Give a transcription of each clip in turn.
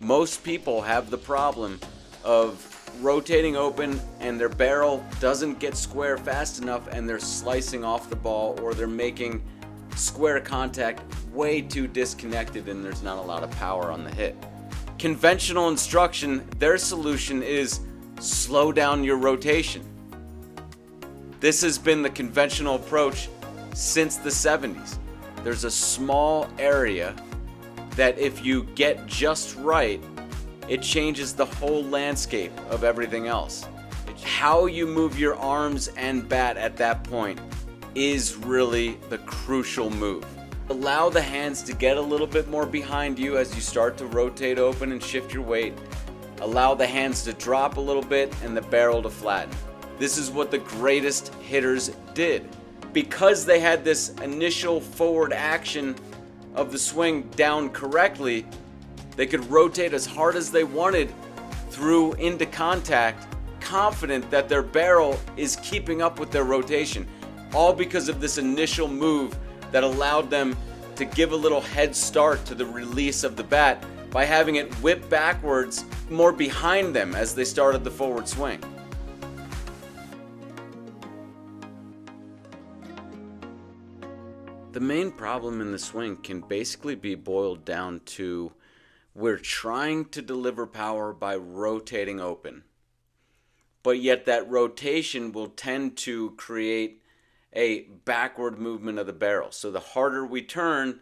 Most people have the problem of rotating open and their barrel doesn't get square fast enough and they're slicing off the ball, or they're making square contact way too disconnected and there's not a lot of power on the hit. Conventional instruction, their solution is slow down your rotation. This has been the conventional approach since the 70s. There's a small area that if you get just right, it changes the whole landscape of everything else. How you move your arms and bat at that point is really the crucial move. Allow the hands to get a little bit more behind you as you start to rotate open and shift your weight. Allow the hands to drop a little bit and the barrel to flatten. This is what the greatest hitters did. Because they had this initial forward action of the swing down correctly, they could rotate as hard as they wanted through into contact, confident that their barrel is keeping up with their rotation, all because of this initial move that allowed them to give a little head start to the release of the bat by having it whip backwards more behind them as they started the forward swing. The main problem in the swing can basically be boiled down to we're trying to deliver power by rotating open, but yet that rotation will tend to create a backward movement of the barrel. So the harder we turn,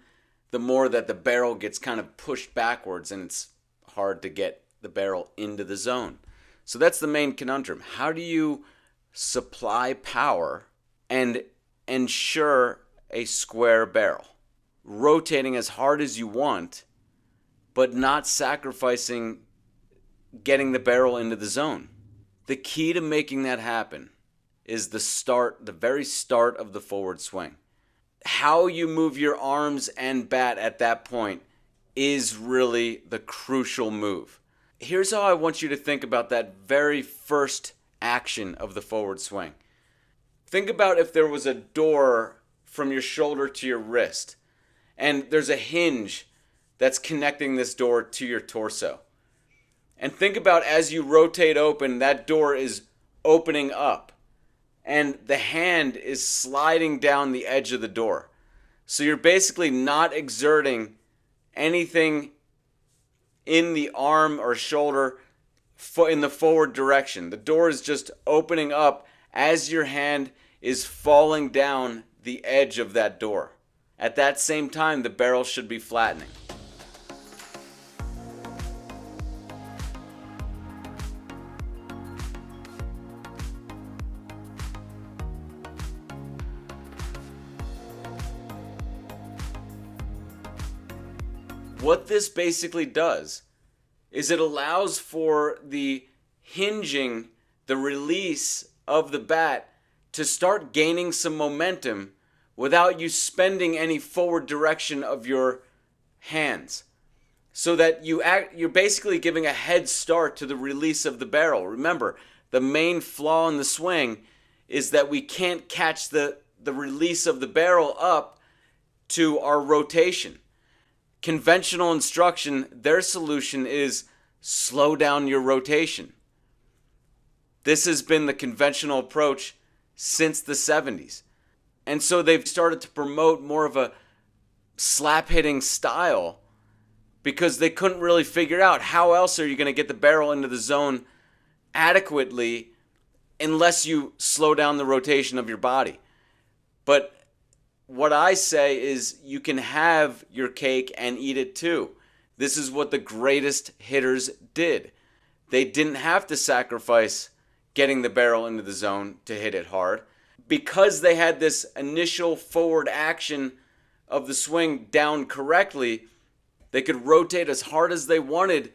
the more that the barrel gets kind of pushed backwards and it's hard to get the barrel into the zone. So that's the main conundrum. How do you supply power and ensure a square barrel? Rotating as hard as you want, but not sacrificing getting the barrel into the zone. The key to making that happen is the very start of the forward swing. How you move your arms and bat at that point is really the crucial move. Here's how I want you to think about that very first action of the forward swing. Think about if there was a door from your shoulder to your wrist, and there's a hinge that's connecting this door to your torso. And think about as you rotate open, that door is opening up, and the hand is sliding down the edge of the door. So you're basically not exerting anything in the arm or shoulder in the forward direction. The door is just opening up as your hand is falling down the edge of that door. At that same time, the barrel should be flattening. What this basically does is it allows for the hinging, the release of the bat to start gaining some momentum without you spending any forward direction of your hands. So that you're basically giving a head start to the release of the barrel. Remember, the main flaw in the swing is that we can't catch the release of the barrel up to our rotation. Conventional instruction, their solution is slow down your rotation. This has been the conventional approach since the 70s. And so they've started to promote more of a slap hitting style because they couldn't really figure out how else are you going to get the barrel into the zone adequately unless you slow down the rotation of your body. But what I say is you can have your cake and eat it too. This is what the greatest hitters did. They didn't have to sacrifice getting the barrel into the zone to hit it hard. Because they had this initial forward action of the swing down correctly, they could rotate as hard as they wanted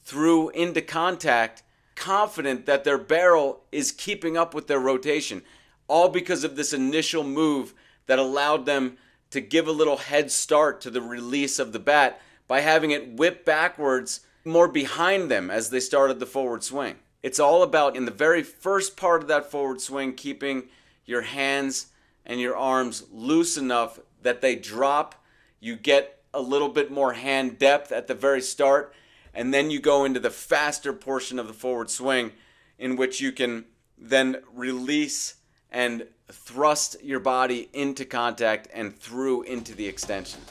through into contact, confident that their barrel is keeping up with their rotation, all because of this initial move that allowed them to give a little head start to the release of the bat by having it whip backwards more behind them as they started the forward swing. It's all about, in the very first part of that forward swing, keeping your hands and your arms loose enough that they drop. You get a little bit more hand depth at the very start, And then you go into the faster portion of the forward swing, in which you can then release and thrust your body into contact and through into the extension.